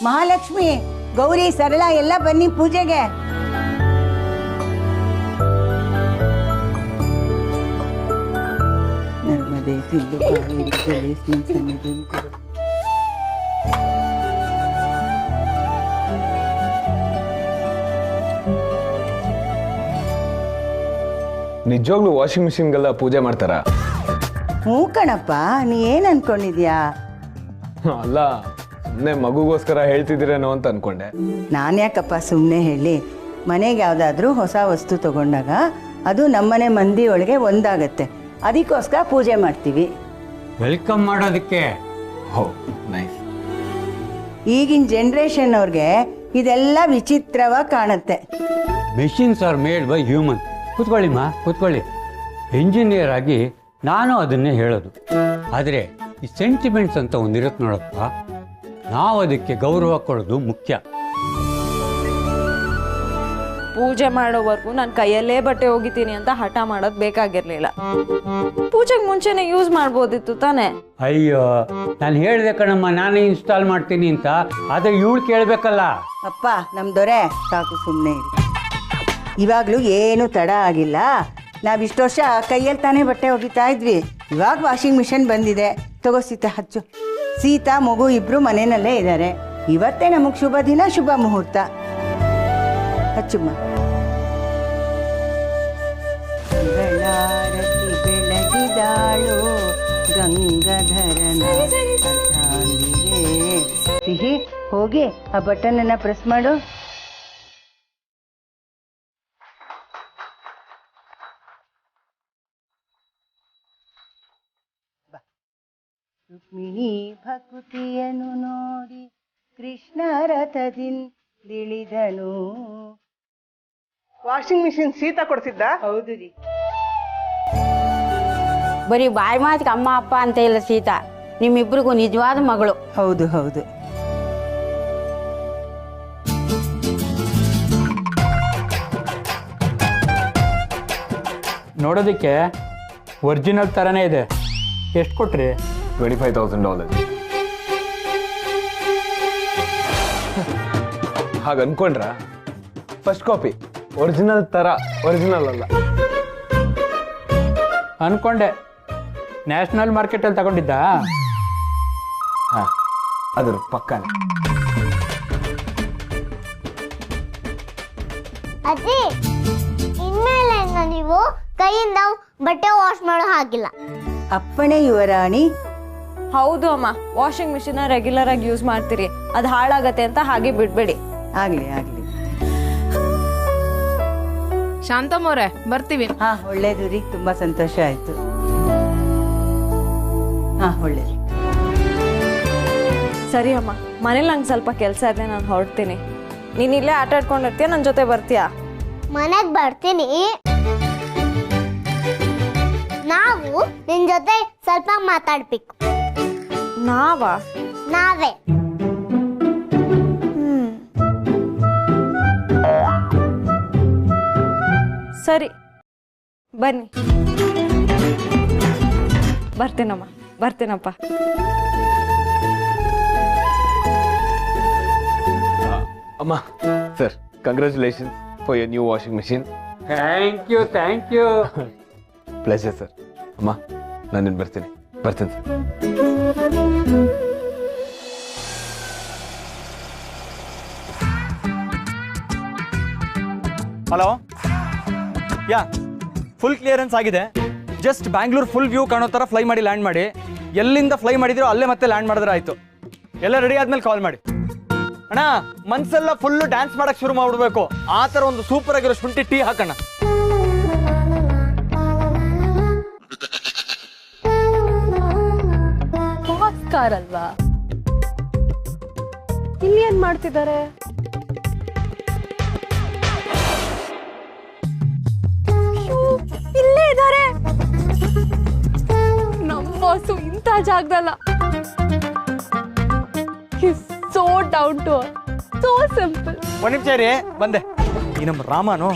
ಮಹಾಲಕ್ಷ್ಮಿ, ಗೌರಿ, ಸರಳ ಎಲ್ಲ ಬನ್ನಿ ಪೂಜೆಗೆ. ನರ್ಮದೆ ಸಿಂಧು ಕಾವೇರಿ ಜಲೇಸ್ಮಿನ್ ಸನ್ನಿಧಿಂ ಕುರು. ನಿಜವಾಗ್ಲೂ ವಾಷಿಂಗ್ ಮಿಷಿನ್ಗೆಲ್ಲ ಪೂಜೆ ಮಾಡ್ತಾರ? ಹ್ಞೂ ಕಣಪ್ಪ, ನೀ ಏನ್ ಅನ್ಕೊಂಡಿದ್ಯಾ? ಅಲ್ಲ, ಸುಮ್ಮನೆ ಮಗುಗೋಸ್ಕರ ಹೇಳ್ತಿದ್ದೀರೇನೋ ಅಂತ ಅನ್ಕೊಂಡೆ. ನಾನು ಯಾಕಪ್ಪ ಸುಮ್ಮನೆ ಹೇಳಿ, ಮನೆಗೆ ಯಾವುದಾದ್ರೂ ಹೊಸ ವಸ್ತು ತಗೊಂಡಾಗ ಅದು ನಮ್ಮನೆ ಮಂದಿ ಒಳಗೆ ಒಂದಾಗತ್ತೆ, ಅದಕ್ಕೋಸ್ಕರ ಪೂಜೆ ಮಾಡ್ತೀವಿ. ವೆಲ್ಕಮ್ ಮಾಡೋದಕ್ಕೆ. ಹೋ, ನೈಸ್. ಈಗಿನ ಜನ್ರೇಷನ್ ಅವ್ರಿಗೆ ಇದೆಲ್ಲ ವಿಚಿತ್ರವಾಗಿ ಕಾಣುತ್ತೆ. Machines are made by human. ಕೂತ್ಕೊಳ್ಳಿಮ್ಮ, ಕೂತ್ಕೊಳ್ಳಿ. ಇಂಜಿನಿಯರ್ ಆಗಿ ನಾನು ಅದನ್ನೇ ಹೇಳೋದು. ಆದರೆ ಈ ಸೆಂಟಿಮೆಂಟ್ಸ್ ಅಂತ ಒಂದಿರುತ್ತೆ ನೋಡಪ್ಪ, ನಾವು ಅದಕ್ಕೆ ಗೌರವ ಕೊಡೋದು ಮುಖ್ಯ. ಪೂಜೆ ಮಾಡೋವರೆಗೂ ನಾನು ಕೈಯಲ್ಲೇ ಬಟ್ಟೆ ಒಗಿತೀನಿ ಅಂತ ಹಠ ಮಾಡೋದು ಬೇಕಾಗಿರ್ಲಿಲ್ಲ. ಪೂಜೆಗೆ ಮುಂಚೆನೆ ಯೂಸ್ ಮಾಡ್ಬೋದಿತ್ತು ತಾನೆ. ಅಯ್ಯೋ, ನಾನು ಹೇಳಿದೆ ಕಣಮ್ಮ, ನಾನೇ ಇನ್ಸ್ಟಾಲ್ ಮಾಡ್ತೀನಿ ಅಂತ. ಆದರೆ ಇವಳು ಕೇಳಬೇಕಲ್ಲ. ಅಪ್ಪ ನಮ್ಮ ದೊರೆ, ಸಾಕು ಸುಮ್ಮನೆ ಇರಿ. ಇವಾಗಲೂ ಏನು ತಡ ಆಗಿಲ್ಲ. ನಾವಿಷ್ಟು ವರ್ಷ ಕೈಯಲ್ಲಿ ತಾನೇ ಬಟ್ಟೆ ಒಗಿತಾ ಇದ್ವಿ. ಇವಾಗ ವಾಷಿಂಗ್ ಮಿಷಿನ್ ಬಂದಿದೆ. ತಗೋ ಸೀತಾ, ಹಚ್ಚು. ಸೀತಾ ಮಗು ಇಬ್ರು ಮನೆಯಲ್ಲೇ ಇದ್ದಾರೆ. ಇವತ್ತೇ ನಮಗೆ ಶುಭ ದಿನ, ಶುಭ ಮುಹೂರ್ತ. ಹಚ್ಚುಮ್ಮ. ಬೆಳಾರತಿ ಬೆಳಗಿದಾಳು ಗಂಗಾಧರನ ಅರ್ಧಾಂಗಿಗೆ. ಸಿಹಿ, ಹೋಗಿ ಆ ಬಟನ್ನ ಪ್ರೆಸ್ ಮಾಡು. ರುಕ್ಮಿಣಿ ಭಕುತಿಯನ್ನು ನೋಡಿ ಕೃಷ್ಣ ರಥದಿಂದಿಳಿದನು. ವಾಷಿಂಗ್ ಮಿಷಿನ್ ಸೀತಾ ಕೊಡ್ಸಿದ್ದ? ಹೌದು ರೀ. ಬರೀ ಬಾಯಿ ಮಾತಿಗೆ ಅಮ್ಮ ಅಪ್ಪ ಅಂತ ಇಲ್ಲ ಸೀತಾ, ನಿಮ್ಮಿಬ್ರಿಗೂ ನಿಜವಾದ ಮಗಳು. ಹೌದು ಹೌದು. ನೋಡೋದಕ್ಕೆ ಒರಿಜಿನಲ್ ಥರನೇ ಇದೆ. ಎಷ್ಟು ಕೊಟ್ರಿ? $25,000. ಹಾಗೆ ಅನ್ಕೊಂಡ್ರ? ಫಸ್ಟ್ ಕಾಪಿ ಒರಿಜಿನಲ್ ತರ, ಒರಿಜಿನಲ್ ಅಲ್ಲ. ಅನ್ಕೊಂಡೆ. ನ್ಯಾಷನಲ್ ಮಾರ್ಕೆಟಲ್ಲಿ ತಗೊಂಡಿದ್ದ? ಹಾ, ಅದ್ರ ಪಕ್ಕನೇ. ಅಜ್ಜಿ, ಇನ್ಮೇಲೆ ನೀವು ಕೈಯಿಂದ ಬಟ್ಟೆ ವಾಶ್ ಮಾಡೋ ಹಾಗಿಲ್ಲ. ಅಪ್ಪಣೆ ಯುವರಾಣಿ. ಹೌದು ಅಮ್ಮ, ವಾಷಿಂಗ್ ಮಿಷಿನ್ ರೆಗ್ಯುಲರ್ ಆಗಿ ಯೂಸ್ ಮಾಡ್ತೀರಿ, ಅದು ಹಾಳಾಗತ್ತೆ ಅಂತ ಹಾಗೆ ಬಿಡ್ಬೇಡಿ. ಆಗ್ಲಿ ಆಗ್ಲಿ. ಶಾಂತಮ್ಮವ್ರೆ, ಬರ್ತೀವಿ. ಹಾ, ಒಳ್ಳೇದು ರೀ, ತುಂಬಾ ಸಂತೋಷ ಆಯ್ತು. ಹಾ, ಒಳ್ಳೇದು. ಸರಿ ಅಮ್ಮ, ಮನೇಲಿ ನಂಗೆ ಸ್ವಲ್ಪ ಕೆಲಸ ಇದೆ, ನಾನು ಹೊರಡ್ತೀನಿ. ನೀನ್ ಇಲ್ಲೇ ಆಟ ಆಡ್ಕೊಂಡಿರ್ತೀಯ, ನನ್ನ ಜೊತೆ ಬರ್ತೀಯಾ? ಮನೆಗ್ ಬರ್ತೀನಿ. ನಾವು ನಿನ್ ಜೊತೆ ಸ್ವಲ್ಪ ಮಾತಾಡ್ಬೇಕು. ನಾವಾ? ನಾವೇ. ಸರಿ, ಬನ್ನಿ. ಬರ್ತೀನಮ್ಮ, ಬರ್ತೀನಪ್ಪ. ಅಮ್ಮ, sir, congratulations for your new washing machine. Thank you, thank you. Pleasure sir. ಅಮ್ಮ, ನಾನು ಬರ್ತೀನಿ sir. Hello, ya, full clearance ಆಗಿದೆ. ಜಸ್ಟ್ ಬ್ಯಾಂಗ್ಳೂರ್ ಫುಲ್ ವ್ಯೂ ಕಾಣೋ ಥರ ಫ್ಲೈ ಮಾಡಿ ಲ್ಯಾಂಡ್ ಮಾಡಿ. ಎಲ್ಲಿಂದ ಫ್ಲೈ ಮಾಡಿದಿರೋ ಅಲ್ಲೇ ಮತ್ತೆ ಲ್ಯಾಂಡ್ ಮಾಡಿದ್ರೆ ಆಯಿತು. ಎಲ್ಲ ರೆಡಿ ಆದ್ಮೇಲೆ ಕಾಲ್ ಮಾಡಿ. ಅಣ್ಣ, ಮನ್ಸೆಲ್ಲ ಫುಲ್ಲು ಡ್ಯಾನ್ಸ್ ಮಾಡಕ್ಕೆ ಶುರು ಮಾಡ್ಬಿಡ್ಬೇಕು. ಆ ಥರ ಒಂದು ಸೂಪರ್ ಆಗಿರೋ ಶುಂಠಿ ಟೀ ಹಾಕೋಣ. ಕಾರ್ ಅಲ್ವಾ? ಇಲ್ಲಿ ಏನ್ ಮಾಡ್ತಿದ್ದಾರೆ? ಇಲ್ಲೇ ಇದ್ದಾರೆ. ನಮ್ಮ ಬಾಸು ಇಂಥ ಜಾಗದಲ್ಲ. So down to earth, so simple. ಒಂದು ನಿಮಿಷ ರೀ, ಬಂದೆ. ಈ ನಮ್ಮ ರಾಮನು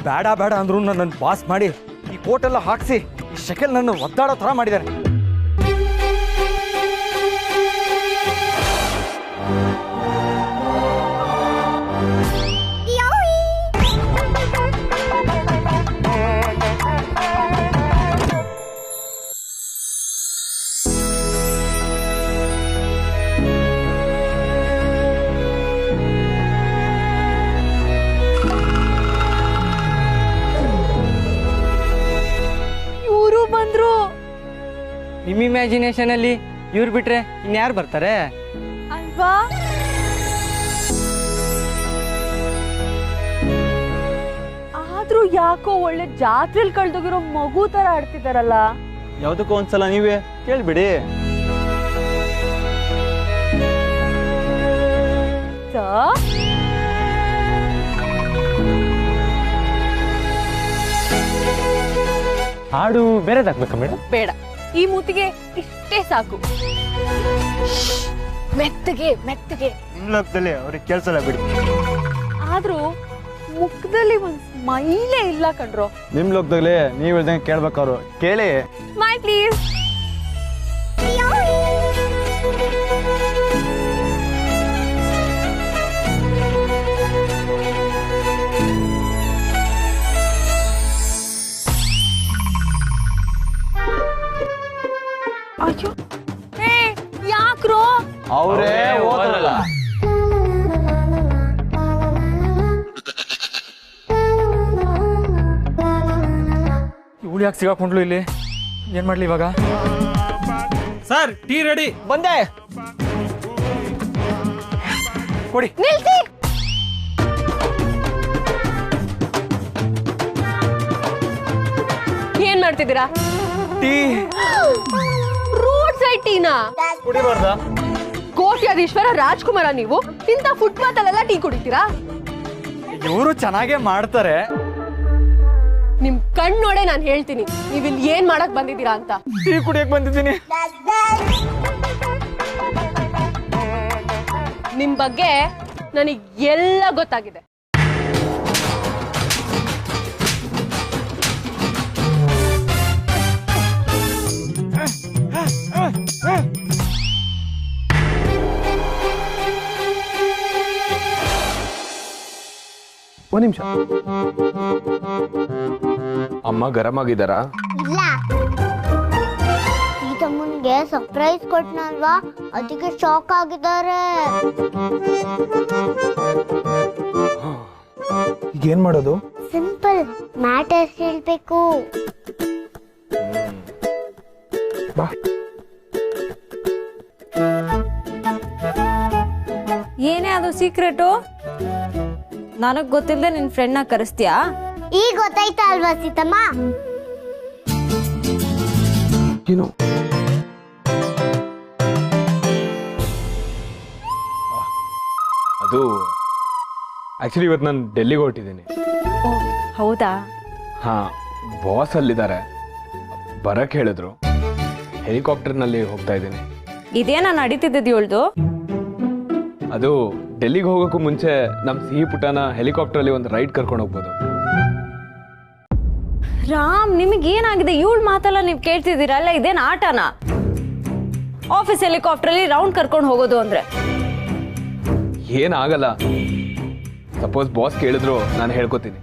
ಬೇಡ ಬೇಡ ಅಂದ್ರು ನನ್ನ ಬಾಸ್ ಮಾಡಿ ಈ ಕೋಟ್ ಎಲ್ಲ ಹಾಕ್ಸಿ ಈ ಶಕೆಲ್ ನನ್ನ ಒದ್ದಾಡೋ ಥರ ಮಾಡಿದ್ದಾರೆ. ನಿಮ್ಮ ಇಮ್ಯಾಜಿನೇಷನ್ ಅಲ್ಲಿ ಇವ್ರು ಬಿಟ್ರೆ ಇನ್ಯಾರು ಬರ್ತಾರೆ? ಅಲ್ವಾ? ಆದ್ರೂ ಯಾಕೋ ಒಳ್ಳೆ ಜಾತ್ರೆಲ್ ಕಳ್ದೋಗಿರೋ ಮಗು ತರ ಆಡ್ತಿದಾರಲ್ಲ. ಯಾವ್ದಕ್ಕೂ ಒಂದ್ಸಲ ನೀವೇ ಕೇಳ್ಬಿಡಿ. ಹಾಡು ಬೇರೆದಾಗ್ಬೇಕಾ ಮೇಡಮ್? ಬೇಡ, ಈ ಮೂತಿಗೆ ಇಷ್ಟೇ ಸಾಕು. ಮೆತ್ತಗೆ ಮೆತ್ತಗೆ. ನಿಮ್ ಲೋಕದಲ್ಲಿ ಅವ್ರಿಗೆ ಕೇಳ್ಸಲ್ಲ ಬಿಡಿ. ಆದ್ರೂ ಮುಖದಲ್ಲಿ ಒಂದ್ ಸ್ಮೈಲೇ ಇಲ್ಲ ಕಣ್ರೋ. ನಿಮ್ ಲೋಕದಲ್ಲಿ ನೀವ್ ಹೇಳ್ದಂಗೆ ಕೇಳ್ಬೇಕವ್ರು. ಕೇಳಿ. Smile please. ಅಯ್ಯೋ, ಯಾಕ್ರೋ? ಅವರೇ ಓದಲ್ಲ. ಇವಳು ಯಾಕೆ ಸಿಗಾಕೊಂಡ್ಲು ಇಲ್ಲಿ? ಏನ್ ಮಾಡ್ಲಿ ಇವಾಗ? Sir, tea ready. ಬಂದೆ. ಕೊಡಿ. ನಿಲ್ಸಿ. ಏನ್ ಮಾಡ್ತಿದ್ದೀರಾ? ಟೀ. ರೋಡ್ ಸೈಡ್ ಟೀನಾ? ಕುಡಿಬಾರ್ದಾ? ಕೋಟ್ಯಾಧೀಶ್ವರ ರಾಜ್ಕುಮಾರ ನೀವು ಇಂಥ ಫುಟ್ಪಾತ್ ಅಲ್ಲೆಲ್ಲ ಟೀ ಕುಡಿತೀರಾ? ಇವರು ಚೆನ್ನಾಗೇ ಮಾಡ್ತಾರೆ. ನಿಮ್ ಕಣ್ಣೋಡೆ ನಾನು ಹೇಳ್ತೀನಿ, ನೀವ್ ಇಲ್ಲಿ ಏನ್ ಮಾಡಕ್ ಬಂದಿದ್ದೀರಾ ಅಂತ. ಟೀ ಕುಡಿಯಕ್ ಬಂದಿದ್ದೀನಿ. ನಿಮ್ ಬಗ್ಗೆ ನನಗ್ ಎಲ್ಲ ಗೊತ್ತಾಗಿದೆ. ಒಂದ್ ನಿಮಿಷ. ಅಮ್ಮ ಗರಂ ಆಗಿದ್ದಾರಾ? ಇಲ್ಲ, ಈ ತಮ್ಮನ್ಗೆ ಸರ್ಪ್ರೈಸ್ ಕೊಟ್ನಲ್ವಾ, ಅದಕ್ಕೆ ಶಾಕ್ ಆಗಿದ್ದಾರೆ. ಈಗ ಏನ್ ಮಾಡೋದು? ಸಿಂಪಲ್ ಮ್ಯಾಟರ್ ಹೇಳ್ಬೇಕು. ಬಾ. ಏನೇ ಅದು ಸೀಕ್ರೆಟು? ನನಗ್ ಗೊತ್ತಿಲ್ಲದೆ ನಿನ್ ಫ್ರೆಂಡ್ ನ ಕರೆಸ್ತೀಯಾ? ಈಗ ಗೊತ್ತಾಯ್ತಾ ಅಲ್ವಾ ಸೀತಮ್ಮ? ಏನು? ಅದು ಆಕ್ಚುಲಿ ಇವತ್ತು ನಾನು ಡೆಲ್ಲಿಗೆ ಹೊರಟಿದ್ದೀನಿ. ಹೌದಾ? ಹಾ, ಬಾಸ್ ಅಲ್ಲಿದ್ದಾರೆ, ಬರಕ್ ಹೇಳಿದ್ರು. ಹೆಲಿಕಾಪ್ಟರ್ನಲ್ಲಿ ಹೋಗ್ತಾ ಇದ್ದೀನಿ. ಇದೇನ ನಡೀತಿದ್ದು ಇವಳ್ದು? ಅದು ಡೆಲ್ಲಿಗೆ ಹೋಗೋಕ್ಕೂ ಮುಂಚೆ ನಮ್ಮ ಸಿಹಿ ಪುಟನ ಹೆಲಿಕಾಪ್ಟರಲ್ಲಿ ಒಂದು ರೈಡ್ ಕರ್ಕೊಂಡು ಹೋಗ್ಬೋದು. ರಾಮ್, ನಿಮಗೆ ಏನಾಗಿದೆ? ಇವಳು ಮಾತೆಲ್ಲ ನೀವು ಕೇಳ್ತಿದ್ದೀರಲ್ಲ, ಇದೇನು ಆಟನಾ? ಆಫೀಸ್ ಹೆಲಿಕಾಪ್ಟರಲ್ಲಿ ರೌಂಡ್ ಕರ್ಕೊಂಡು ಹೋಗೋದು ಅಂದ್ರೆ ಏನಾಗಲ್ಲ. ಸಪೋಸ್ ಬಾಸ್ ಕೇಳಿದ್ರು ನಾನು ಹೇಳ್ಕೊತೀನಿ.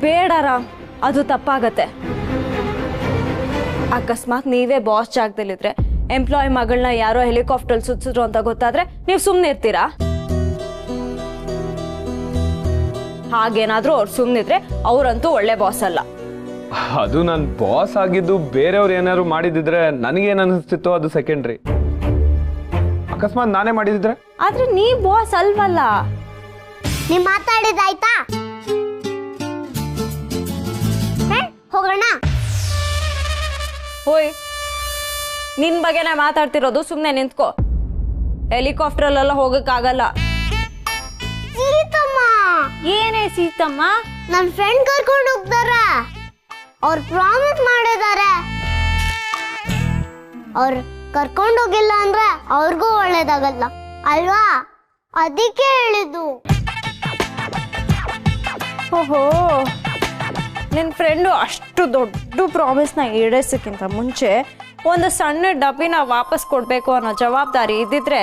ಬೇಡ ರಾಮ್, ಅದು ತಪ್ಪಾಗತ್ತೆ. ಅಕಸ್ಮಾತ್ ನೀವೇ ಬಾಸ್ ಜಾಗದಲ್ಲಿದ್ರೆ ಎಂಪ್ಲಾಯ್ ಮಗಳನ್ನ ಯಾರೋ ಹೆಲಿಕಾಪ್ಟರ್ ಸುತ್ತಿದ್ರು ಅಂತ ಗೊತ್ತಾದ್ರೆ ನೀವು ಸುಮ್ಮನೆ ಇರ್ತೀರಾ? ಹಾಗೇನಾದ್ರೂ ಅವ್ರು ಸುಮ್ಮನಿದ್ರೆ ಅವರಂತೂ ಒಳ್ಳೆ ಬಾಸ್ ಅಲ್ಲ. ಅದು ನಾನು ಬಾಸ್ ಆಗಿದ್ದು ಬೇರೆಯವ್ರು ಏನಾದ್ರು ಮಾಡಿದಿದ್ರೆ ನನಗೇನು ಅನಿಸ್ತಿತ್ತೋ ಅದು ಸೆಕೆಂಡ್ರಿ. ಅಕಸ್ಮಾತ್ ನಾನೇ ಮಾಡಿದಿದ್ರೆ? ಆದ್ರೆ ನೀ ಬಾಸ್ ಅಲ್ವಲ್ಲ. ನೀವ್ ಮಾತಾಡಿದಾಯ್ತಾ? ಹೋಗೋಣ. ಹೋಯ್, ನಿನ್ ಬಗ್ಗೆನೇ ಮಾತಾಡ್ತಿರೋದು, ಸುಮ್ಮನೆ ನಿಂತ್ಕೋ. ಹೆಲಿಕಾಪ್ಟರ್ಲೆಲ್ಲ ಹೋಗಕ್ಕಾಗಲ್ಲ. ಸೀತಮ್ಮ, ಏನೇ ಸೀತಮ್ಮ? ನನ್ ಫ್ರೆಂಡ್ ಕರ್ಕೊಂಡು ಹೋಗ್ತಾರ. ಅವ್ರು ಪ್ರಾಮಿಸ್ ಮಾಡಿದ್ದಾರೆ. ಅವ್ರು ಕರ್ಕೊಂಡು ಹೋಗಿಲ್ಲ ಅಂದ್ರೆ ಅವ್ರಿಗೂ ಒಳ್ಳೇದಾಗಲ್ಲ ಅಲ್ವಾ? ಅದಕ್ಕೆ ಹೇಳಿದ್ದು. ಓಹೋ, ನಿನ್ ಫ್ರೆಂಡು ಅಷ್ಟು ದೊಡ್ಡ ಪ್ರಾಮಿಸ್ನ ಈಡೇರಿಸಕ್ಕಿಂತ ಮುಂಚೆ ಒಂದು ಸಣ್ಣ ಡಬ್ಬಿನ ವಾಪಸ್ ಕೊಡ್ಬೇಕು ಅನ್ನೋ ಜವಾಬ್ದಾರಿ ಇದ್ದಿದ್ರೆ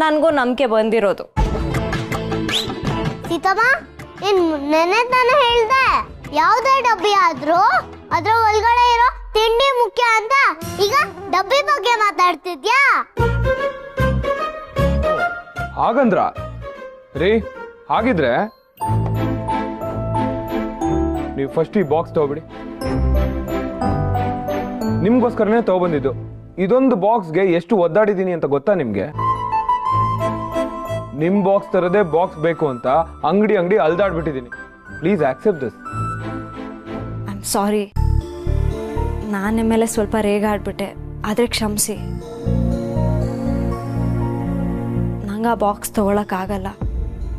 ನನಗೂ ನಂಬಿಕೆ ಬಂದಿರೋದು. ಸೀತಮ್ಮ, ನೀನ್ ನೆನೆ ತಾನೇ ಹೇಳ್ದೆ ಯಾವ್ದೇ ಡಬ್ಬಿ ಆದ್ರೂ ಅದ್ರ ಒಳಗಡೆ ಇರೋ ತಿಂಡಿ ಮುಖ್ಯ ಅಂತ. ಈಗ ಡಬ್ಬಿ ಬಗ್ಗೆ ಮಾತಾಡ್ತಿದ್ಯಾ? ಹಾಗಂದ್ರ ರೀ, ಹಾಗಿದ್ರೆ ನೀವು ಫಸ್ಟ್ ಈ ಬಾಕ್ಸ್ ತಗೋಬಿಡಿ. ನಿಮ್ಗೋಸ್ಕರನೇ ತಗೊಬಂದಿದ್ದು. ಇದೊಂದು ಬಾಕ್ಸ್ಗೆ ಎಷ್ಟು ಒದ್ದಾಡಿದ್ದೀನಿ ಅಂತ ಗೊತ್ತಾ ನಿಮ್ಗೆ? ನಿಮ್ ಬಾಕ್ಸ್ ತರದೇ ಬಾಕ್ಸ್ ಬೇಕು ಅಂತ ಅಂಗಡಿ ಅಲ್ದಾಡ್ಬಿಟ್ಟಿದ್ದೀನಿ. Please accept this. I am sorry, ನಾನು ನಿಮ್ಮ ಮೇಲೆ ಸ್ವಲ್ಪ ರೇಗಾಡ್ಬಿಟ್ಟೆ, ಆದರೆ ಕ್ಷಮಿಸಿ. ನಂಗೆ ಆ ಬಾಕ್ಸ್ ತೊಗೊಳಕ್ಕಾಗಲ್ಲ,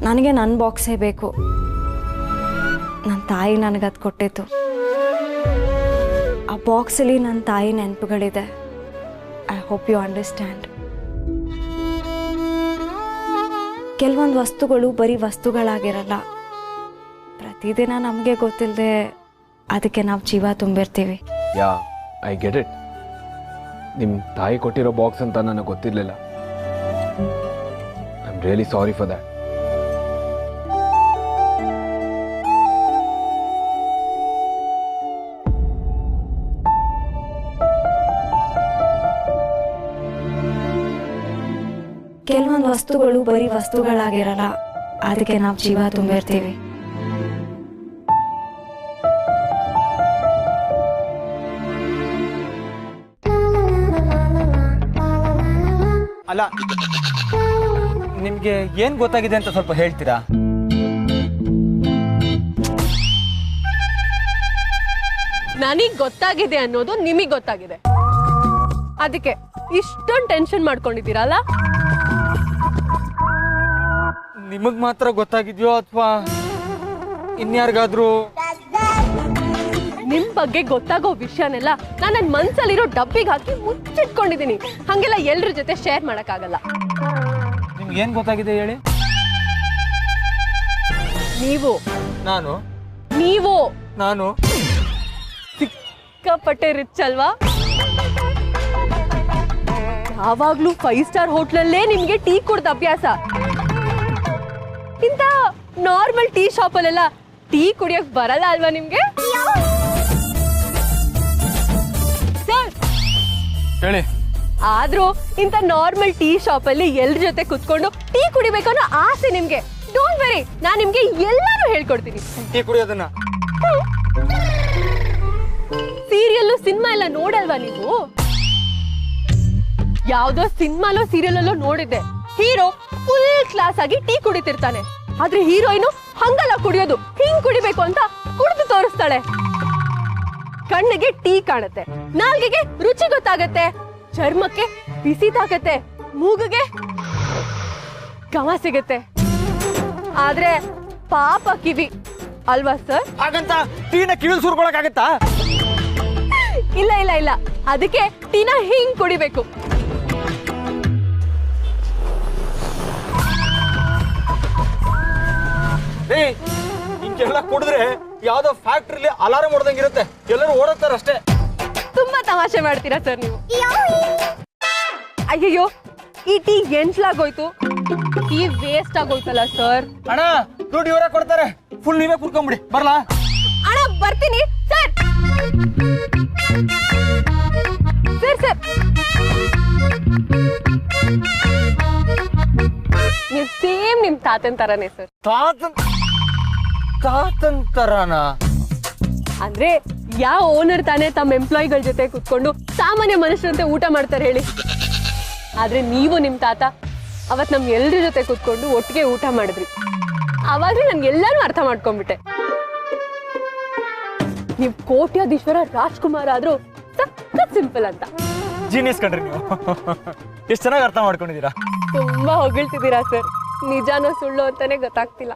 ನನಗೆ ನನ್ನ ಬಾಕ್ಸೇ ಬೇಕು. ನನ್ನ ತಾಯಿ ನನಗದು ಕೊಟ್ಟಿತ್ತು. ಆ ಬಾಕ್ಸಲ್ಲಿ ನನ್ನ ತಾಯಿ ನೆನಪುಗಳಿದೆ. I hope you understand. ಕೆಲವೊಂದು ವಸ್ತುಗಳು ಬರೀ ವಸ್ತುಗಳಾಗಿರಲ್ಲ. ಪ್ರತಿದಿನ ನಮಗೆ ಗೊತ್ತಿಲ್ಲದೆ ಅದಕ್ಕೆ ನಾವು ಜೀವ ತುಂಬಿರ್ತೀವಿ. ಯಾ, ಐ ಗೆಟ್ ಇಟ್. ನಿಮ್ಮ ತಾಯಿ ಕೊಟ್ಟಿರೋ ಬಾಕ್ಸ್ ಅಂತ ನನಗೆ ಗೊತ್ತಿರಲಿಲ್ಲ. I am really sorry for that. ಕೆಲವೊಂದು ವಸ್ತುಗಳು ಬರೀ ವಸ್ತುಗಳಾಗಿರಲ್ಲ, ಅದಕ್ಕೆ ನಾವು ಜೀವ ತುಂಬಿರ್ತೀವಿ. ಅಲ್ಲ, ನಿಮ್ಗೆ ಏನ್ ಗೊತ್ತಾಗಿದೆ ಅಂತ ಸ್ವಲ್ಪ ಹೇಳ್ತೀರಾ? ನನಗ್ ಗೊತ್ತಾಗಿದೆ ಅನ್ನೋದು ನಿಮಗ್ ಗೊತ್ತಾಗಿದೆ, ಅದಕ್ಕೆ ಇಷ್ಟೊಂದು ಟೆನ್ಷನ್ ಮಾಡ್ಕೊಂಡಿದ್ದೀರಲ್ಲ? ನಿಮಗ್ ಮಾತ್ರ ಗೊತ್ತಾಗಿದ್ಯೋ ಅಥವಾ ಇನ್ಯಾರಿಗಾದ್ರೂ? ನಿಮ್ ಬಗ್ಗೆ ಗೊತ್ತಾಗೋ ವಿಷಯನೆಲ್ಲ ನಾನು ನನ್ನ ಮನ್ಸಲ್ಲಿರೋ ಡಬ್ಬಿಗೆ ಹಾಕಿ ಮುಚ್ಚಿಟ್ಕೊಂಡಿದ್ದೀನಿ. ಹಂಗೆಲ್ಲ ಎಲ್ರ ಜೊತೆ ಶೇರ್ ಮಾಡಕ್ಕಾಗಲ್ಲ. ನಿಮ್ಗೆ ಏನ್ ಗೊತ್ತಾಗಿದೆ ಹೇಳಿ? ನೀವು ನಾನು ನೀವು ನಾನು ಸಿಕ್ಕಾಪಟ್ಟೆ ರಿಚ್ ಅಲ್ವಾ? ಯಾವಾಗ್ಲೂ 5 ಸ್ಟಾರ್ ಹೋಟ್ಲಲ್ಲೇ ನಿಮ್ಗೆ ಟೀ ಕುಡ್ದ ಅಭ್ಯಾಸ. ಇಂತ ನಾರ್ಮಲ್ ಟೀ ಶಾಪಲ್ಲೆಲ್ಲ ಟೀ ಕುಡಿಯಕ್ ಬರಲ್ಲ ಅಲ್ವಾ ನಿಮ್ಗೆ? ಸರ್ ಹೇಳಿ. ಆದ್ರೂ ಇಂತ ನಾರ್ಮಲ್ ಟೀ ಶಾಪ್ ಅಲ್ಲಿ ಎಲ್ರ ಜೊತೆ ಕುತ್ಕೊಂಡು ಟೀ ಕುಡಿಬೇಕು ಅನ್ನೋ ಆಸೆ ನಿಮ್ಗೆ. ಡೋಂಟ್ ವೆರಿ, ನಾನ್ ನಿಮ್ಗೆ ಎಲ್ಲಾನು ಹೇಳ್ಕೊಡ್ತೀನಿ. ಟೀ ಕುಡಿಯೋದನ್ನ? ಸೀರಿಯಲ್ಲು ಸಿನಿಮಾ ಎಲ್ಲ ನೋಡಲ್ವಾ ನೀವು? ಯಾವ್ದೋ ಸಿನಿಮಾಲೋ ಸೀರಿಯಲ್ ನೋಡಿದ್ದೆ, ಹೀರೋ ಫುಲ್ ಕ್ಲಾಸ್ ಆಗಿ ಟೀ ಕುಡಿತಿರ್ತಾನೆ, ಆದ್ರೆ ಹೀರೋಯಿನು ಹಂಗಲ್ಲ ಕುಡಿಯೋದು, ಹಿಂಗ್ ಕುಡಿಬೇಕು ಅಂತ ಕುಡಿದು ತೋರಿಸ್ತಾಳೆ. ಕಣ್ಣಿಗೆ ಟೀ ಕಾಣುತ್ತೆ, ನಾಲ್ಗೆಗೆ ರುಚಿ ಗೊತ್ತಾಗತ್ತೆ, ಚರ್ಮಕ್ಕೆ ಬಿಸಿ ತಾಕತ್ತೆ, ಮೂಗಿಗೆ ಘಮ ಸಿಗತ್ತೆ. ಆದ್ರೆ ಪಾಪ ಕಿವಿ ಅಲ್ವಾ ಸರ್? ಹಾಗಂತ ಟೀನ ಕಿವಿಲ್ ಸುರ್ಕೊಳಕ್ಕಾಗತ್ತಾ? ಇಲ್ಲ ಇಲ್ಲ ಇಲ್ಲ, ಅದಕ್ಕೆ ಟೀನ ಹಿಂಗ್ ಕುಡಿಬೇಕು. ಹಿಂಗೆಲ್ಲ ಕುಡಿದ್ರೆ ಯಾವ್ದೋ ಫ್ಯಾಕ್ಟ್ರಿಲಿ ಅಲಾರಾಮ್ ಹೊಡೆದಂಗಿರುತ್ತೆ, ಎಲ್ಲರೂ ಓಡೋಗ್ತಾರ ಅಷ್ಟೇ. ತುಂಬಾ ತಮಾಷೆ ಮಾಡ್ತೀರಾ ಸರ್ ನೀವು. ಅಯ್ಯಯ್ಯೋ, ಈ ಟೀ ಎಂಟ್ಲಾಗೋಯ್ತು, ಟೀ ವೇಸ್ಟ್ ಆಗೋಯ್ತಲ್ಲ ಸರ್. ಅಣ್ಣ, ದುಡ್ಡು ಇವರೇ ಕೊಡ್ತಾರೆ, ಫುಲ್ ನೀವೇ ಕುಡ್ಕೊಂಬಿಡಿ. ಬರ್ಲಾ ಅಣ್ಣ? ಬರ್ತೀನಿ ಸರ್. ಸರ್ ಸರ್, ನೀವು ಸೇಮ್ ನಿಮ್ ತಾತನ್ ತರಾನೇ ಸರ್. ತಾತನ್ ತರಾನ? ಅಂದ್ರೆ ಯಾವ ಓನರ್ ತಾನೇ ತಮ್ಮ ಎಂಪ್ಲಾಯಿಗಳ ಜೊತೆ ಕುತ್ಕೊಂಡು ಸಾಮಾನ್ಯ ಮನುಷ್ಯರಂತೆ ಊಟ ಮಾಡ್ತಾರೆ ಹೇಳಿ? ಆದ್ರೆ ನೀವು ನಿಮ್ ತಾತ ಅವತ್ ನಮ್ ಎಲ್ರ ಜೊತೆ ಕುತ್ಕೊಂಡು ಒಟ್ಟಿಗೆ ಊಟ ಮಾಡಿದ್ರಿ. ಅವಾಗ್ಲೇ ನನ್ಗೆ ಎಲ್ಲಾನು ಅರ್ಥ ಮಾಡ್ಕೊಂಡ್ಬಿಟ್ಟೆ. ನೀವ್ ಕೋಟ್ಯಾಧೀಶ್ವರ ರಾಜ್ಕುಮಾರ್ ಆದ್ರೂ ಸಖತ್ ಸಿಂಪಲ್ ಅಂತ. ಜೀನಿಯಸ್ ಕಂಡ್ರಿ ನೀವು. ಎಷ್ಟು ಚೆನ್ನಾಗಿ ಅರ್ಥ ಮಾಡ್ಕೊಂಡಿದ್ದೀರಾ. ತುಂಬಾ ಹೊಗಳ್ತಿದ್ದೀರಾ ಸರ್, ನಿಜಾನೋ ಸುಳ್ಳು ಅಂತಾನೆ ಗೊತ್ತಾಗ್ತಿಲ್ಲ.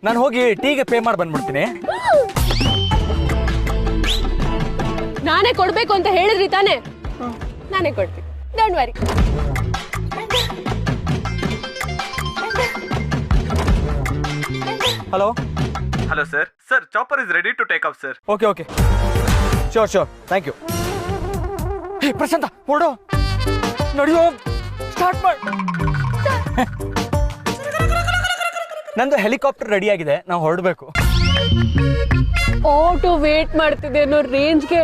ನಾನು ಹೋಗಿ ಟೀಗೆ ಪೇ ಮಾಡಿ ಬಂದ್ಬಿಡ್ತೀನಿ. ನಾನೇ ಕೊಡ್ಬೇಕು ಅಂತ ಹೇಳಿದ್ರಿ ತಾನೆ? ನಾನೇ ಕೊಡ್ತೀನಿ, don't worry. Hello hello sir. Sir, chopper is ready to take off sir. Okay okay, sure sure, thank you. ಹೇ ಪ್ರಶಾಂತ, ಹೊರಡೋ, ನಡೆಯೋ, ಸ್ಟಾರ್ಟ್ ಮಾಡಿ. ನಂದು ಹೆಲಿಕಾಪ್ಟರ್ ರೆಡಿ ಆಗಿದೆ, ನಾವು ಹೊರಡಬೇಕು. ಆಟೋ ವೇಟ್ ಮಾಡ್ತಿದೆ ಅನ್ನೋ ರೇಂಜ್ಗೆ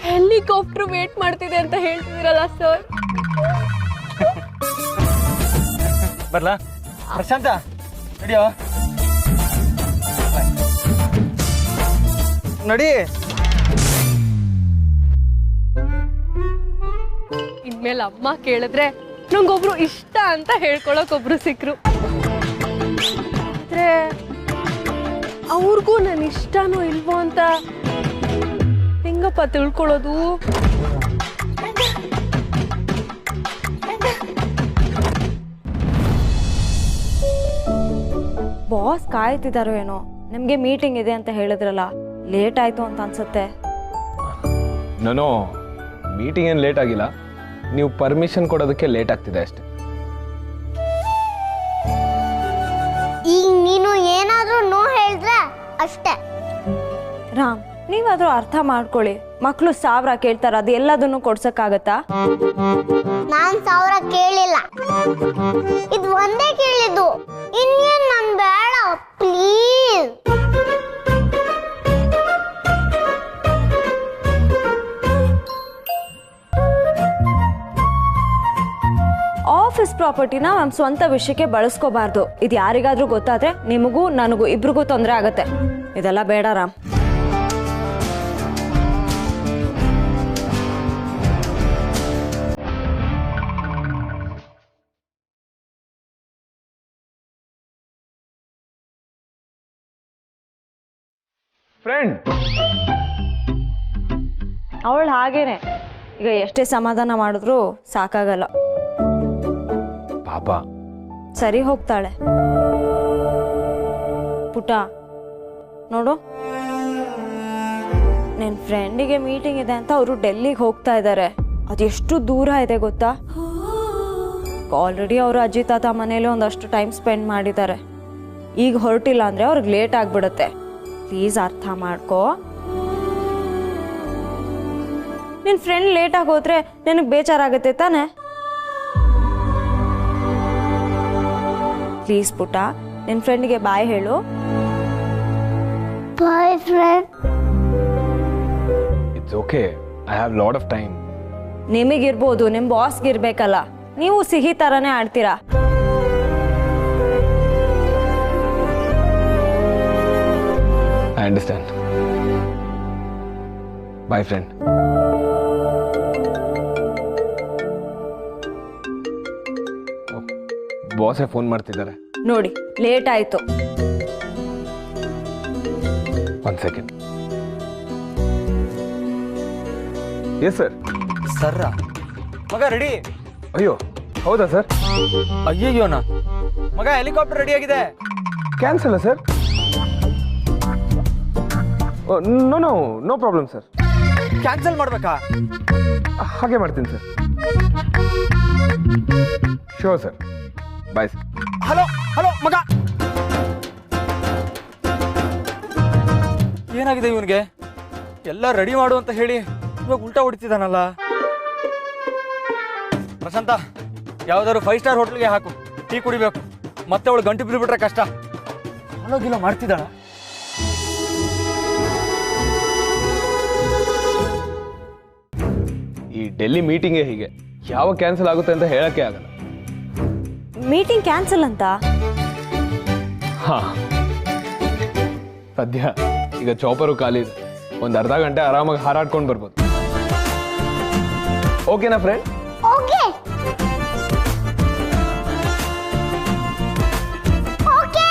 ಹೆಲಿಕಾಪ್ಟರ್ ವೇಟ್ ಮಾಡ್ತಿದೆ ಅಂತ ಹೇಳ್ತಿದ್ದೀರಲ್ಲ ಸರ್. ಬರ್ಲಾ ಪ್ರಶಾಂತ? ನಡಿಯೋ, ನಡಿ. ಇನ್ಮೇಲೆ ಅಮ್ಮ ಕೇಳಿದ್ರೆ ನಂಗೊಬ್ರು ಇಷ್ಟ ಅಂತ ಹೇಳ್ಕೊಳಕ್ ಒಬ್ರು ಸಿಕ್ರು. ಆದ್ರೆ ಅವ್ರಿಗೂ ನಾನು ಇಷ್ಟನೋ ಇಲ್ವೋ ಅಂತ ಹೆಂಗಪ್ಪ ತಿಳ್ಕೊಳ್ಳೋದು? ಬಾಸ್ ಕಾಯ್ತಿದಾರೋ ಏನೋ. ನಿಮ್ಗೆ ಮೀಟಿಂಗ್ ಇದೆ ಅಂತ ಹೇಳಿದ್ರಲ್ಲ, ಲೇಟ್ ಆಯ್ತು ಅಂತ ಅನ್ಸುತ್ತೆ. ನಾನು ಮೀಟಿಂಗ್ ಏನು ಲೇಟ್ ಆಗಿಲ್ಲ, ನೀವು ಪರ್ಮಿಷನ್ ಕೊಡೋದಕ್ಕೆ ಲೇಟ್ ಆಗ್ತಿದೆ ಅಷ್ಟೆ. ಈಗ ನೀನು ಏನಾದ್ರೂ ನೋ ಹೇಳಿದ್ರೆ ಅಷ್ಟೇ. ರಾಮ್, ನೀವಾದ್ರೂ ಅರ್ಥ ಮಾಡ್ಕೊಳ್ಳಿ. ಮಕ್ಳು 1000 ಕೇಳ್ತಾರ, ಅದು ಎಲ್ಲದನ್ನು ಕೊಡ್ಸಕ್ಕಾಗತ್ತಾ? ನಾನ್ 1000 ಕೇಳಿಲ್ಲ, ಇದು ಒಂದೇ ಕೇಳಿದ್ದು. ಇನ್ನೇನ್ ನನ್ ಬೇಡ ಪ್ಲೀಸ್. ಆಫೀಸ್ ಪ್ರಾಪರ್ಟಿನ ನಮ್ಮ ಸ್ವಂತ ವಿಷಯಕ್ಕೆ ಬಳಸ್ಕೋಬಾರ್ದು. ಇದು ಯಾರಿಗಾದ್ರೂ ಗೊತ್ತಾದ್ರೆ ನಿಮಗೂ ನನಗೂ ಇಬ್ರಿಗೂ ತೊಂದರೆ ಆಗತ್ತೆ. ಇದೆಲ್ಲ ಬೇಡ ರಾಮ್. ಫ್ರೆಂಡ್, ಅವಳು ಹಾಗೇನೆ. ಈಗ ಎಷ್ಟೇ ಸಮಾಧಾನ ಮಾಡಿದ್ರು ಸಾಕಾಗಲ್ಲ. ಪಾಪ ಸರಿ ಹೋಗ್ತಾಳೆ. ಪುಟ ನೋಡು, ನಿನ್ ಫ್ರೆಂಡಿಗೆ ಮೀಟಿಂಗ್ ಇದೆ ಅಂತ ಅವರು ಡೆಲ್ಲಿಗೆ ಹೋಗ್ತಾ ಇದ್ದಾರೆ. ಅದೆಷ್ಟು ದೂರ ಇದೆ ಗೊತ್ತಾ? ಆಲ್ರೆಡಿ ಅವರು ಅಜ್ಜಿ ತಾತ ಮನೇಲಿ ಒಂದಷ್ಟು ಟೈಮ್ ಸ್ಪೆಂಡ್ ಮಾಡಿದ್ದಾರೆ. ಈಗ ಹೊರಟಿಲ್ಲ ಅಂದ್ರೆ ಅವ್ರಿಗೆ ಲೇಟ್ ಆಗ್ಬಿಡುತ್ತೆ. ಪ್ಲೀಸ್ ಅರ್ಥ ಮಾಡ್ಕೋ. ನಿನ್ ಫ್ರೆಂಡ್ ಲೇಟ್ ಆಗಿ ಹೋದ್ರೆ ನಿನಗೆ ಬೇಜಾರಾಗತ್ತೆ ತಾನೆ? ಪ್ಲೀಸ್ ಪುಟ, ನಿನ್ ಫ್ರೆಂಡ್ಗೆ ಬಾಯ್ ಹೇಳು. Bye friend. It's okay, I have lot of time. ನಿಮಗಿರ್ಬೋದು, ನಿಮ್ ಬಾಸ್ಗೆ ಇರ್ಬೇಕಲ್ಲ. ನೀವು ಸಿಹಿ ತರನೇ ಆಡ್ತೀರಾ. I understand. Bye friend. ಬಾಸೇ ಫೋನ್ ಮಾಡ್ತಿದ್ದಾರೆ. ನೋಡಿ, ಲೇಟ್ ಆಯ್ತು. One second. Yes sir. Sir ಮಗ ರೆಡಿ? ಅಯ್ಯೋ ಹೌದಾ ಸರ್? ಅಯ್ಯಯ್ಯೋನಾ ಮಗ, ಹೆಲಿಕಾಪ್ಟರ್ ರೆಡಿ ಆಗಿದೆ. Cancel sir? No no no problem sir. Cancel ಮಾಡ್ಬೇಕಾ? ಹಾಗೆ ಮಾಡ್ತೀನಿ sir. Sure sir. Bye sir. Hello hello ಮಗ, ಏನಾಗಿದೆ ಇವನಿಗೆ? ಎಲ್ಲ ರೆಡಿ ಮಾಡು ಅಂತ ಹೇಳಿ ಇವಾಗ ಉಲ್ಟಾ ಹೊಡಿತಿದ್ದಾನಲ್ಲ. ಪ್ರಶಾಂತ, ಯಾವ್ದಾದ್ರು 5 ಸ್ಟಾರ್ ಹೋಟ್ಲಿಗೆ ಹಾಕು, ಟೀ ಕುಡಿಬೇಕು. ಮತ್ತೆ ಅವಳು ಗಂಟು ಬಿದ್ದುಬಿಟ್ರೆ ಕಷ್ಟ. ಹಲೋಗಿಲ್ಲ ಮಾಡ್ತಿದ್ದಾಳ. ಈ ಡೆಲ್ಲಿ ಮೀಟಿಂಗೇ ಹೀಗೆ, ಯಾವಾಗ ಕ್ಯಾನ್ಸಲ್ ಆಗುತ್ತೆ ಅಂತ ಹೇಳಕ್ಕೆ ಆಗಲ್ಲ. ಮೀಟಿಂಗ್ ಕ್ಯಾನ್ಸಲ್ ಅಂತ? ಹಾ, ಸದ್ಯ ಈಗ ಚಾಪರು ಖಾಲಿ ಇದೆ. ಒಂದು ಅರ್ಧ ಗಂಟೆ ಆರಾಮಾಗಿ ಹಾರಾಡ್ಕೊಂಡು ಬರ್ಬೋದು. ಓಕೆನಾ friend? Okay okay.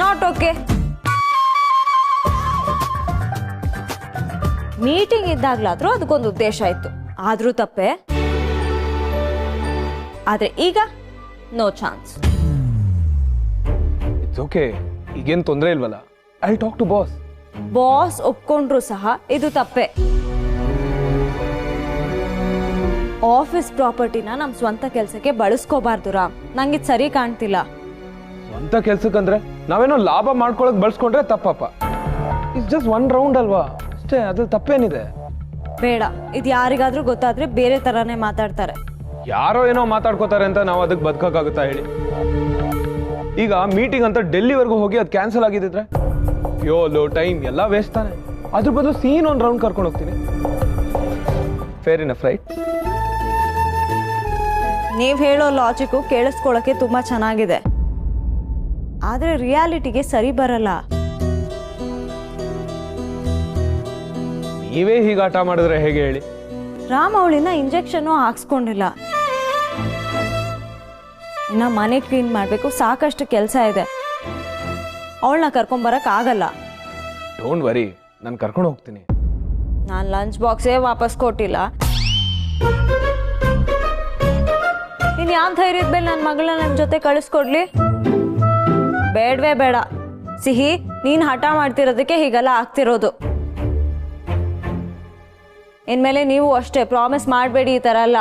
Not okay. Meeting ಇದ್ದಾಗ್ಲಾದ್ರೂ ಅದಕ್ಕೊಂದು ಉದ್ದೇಶ ಇತ್ತು, ಆದ್ರೂ ತಪ್ಪೆ. ಆದ್ರೆ ಈಗ ನೋ ಚಾನ್ಸ್. ಇಟ್ಸ್ ಓಕೆ, ಈಗೇನು ತೊಂದರೆ ಇಲ್ವಲ್ಲ. I talk to boss. Boss ಒಪ್ಕೊಂಡ್ರು ಸಹ ಇದು ತಪ್ಪೆ. ಆಫೀಸ್ ಪ್ರಾಪರ್ಟಿನ ನಮ್ ಸ್ವಂತ ಕೆಲ್ಸಕ್ಕೆ ಬಳಸ್ಕೋಬಾರ್ದು ರಾಮ್. ನಂಗಿದ್ ಸರಿ ಕಾಣ್ತಿಲ್ಲ. ಸ್ವಂತ ಕೆಲ್ಸಕ್ಕಂದ್ರೆ ನಾವೇನೋ ಲಾಭ ಮಾಡ್ಕೊಳಕ್ ಬಳಸ್ಕೊಂಡ್ರೆ ತಪ್ಪಪ್ಪ. ಇಟ್ಸ್ ಜಸ್ಟ್ 1 ರೌಂಡ್ ಅಲ್ವಾ, ಅಷ್ಟೇ. ಅದ್ರ ತಪ್ಪೇನಿದೆ? ಬೇಡ, ಇದು ಯಾರಿಗಾದ್ರೂ ಗೊತ್ತಾದ್ರೆ ಬೇರೆ ತರಾನೇ ಮಾತಾಡ್ತಾರೆ. ಯಾರೋ ಏನೋ ಮಾತಾಡ್ಕೋತಾರೆ ಅಂತ ನಾವು ಅದಕ್ಕೆ ಬದುಕೋಕ್ಕಾಗುತ್ತಾ ಹೇಳಿ? ಈಗ ಮೀಟಿಂಗ್ ಅಂತ ಡೆಲ್ಲಿವರೆಗೂ ಹೋಗಿ ಅದು ಕ್ಯಾನ್ಸಲ್ ಆಗಿದ್ರೆ ಲೋ ಟೈಮ್ ಎಲ್ಲ ವೇಸ್ಟ್ ತಾನೆ. ಅದ್ರ ಬದಲು ಸೀನ್ 1 ರೌಂಡ್ ಕರ್ಕೊಂಡು ಹೋಗ್ತೀನಿ. Fair enough right? ನೀವ್ ಹೇಳೋ ಲಾಜಿಕ್ಕು ಕೇಳಿಸ್ಕೊಳಕ್ಕೆ ತುಂಬಾ ಚೆನ್ನಾಗಿದೆ, ಆದ್ರೆ ರಿಯಾಲಿಟಿಗೆ ಸರಿ ಬರಲ್ಲ. ನೀವೇ ಹೀಗೆ ಆಟ ಮಾಡಿದ್ರೆ ಹೇಗೆ ಹೇಳಿ? ರಾಮ್ ಅವಳಿನ ಇಂಜೆಕ್ಷನ್ನು ಹಾಕ್ಸ್ಕೊಂಡಿಲ್ಲ. ಇನ್ನ ಮನೆ ಕ್ಲೀನ್ ಮಾಡಬೇಕು, ಸಾಕಷ್ಟು ಕೆಲಸ ಇದೆ. ಅವಳನ್ನ ಕರ್ಕೊಂಬರಕ್ ಆಗಲ್ಲ. ಡೋಂಟ್ ವರಿ, ನಾನು ಕರ್ಕೊಂಡು ಹೋಗ್ತೀನಿ. ನಾನು ಲಂಚ್ ಬಾಕ್ಸೇ ವಾಪಸ್ ಕೊಟ್ಟಿಲ್ಲ. ನೀನು ಯಾವ ಧೈರ್ಯದ ಮೇಲೆ ನನ್ನ ಮಗಳನ್ನ ನನ್ನ ಜೊತೆ ಕಳಿಸ್ಕೊಡ್ಲಿ? ಬೇಡವೇ ಬೇಡ. ಸಿಹಿ, ನೀನು ಹಠ ಮಾಡ್ತಿರೋದಕ್ಕೆ ಹೀಗೆಲ್ಲ ಆಗ್ತಿರೋದು. ಇನ್ಮೇಲೆ ನೀವು ಅಷ್ಟೇ ಪ್ರಾಮಿಸ್ ಮಾಡಬೇಡಿ ಈ ಥರ ಎಲ್ಲ.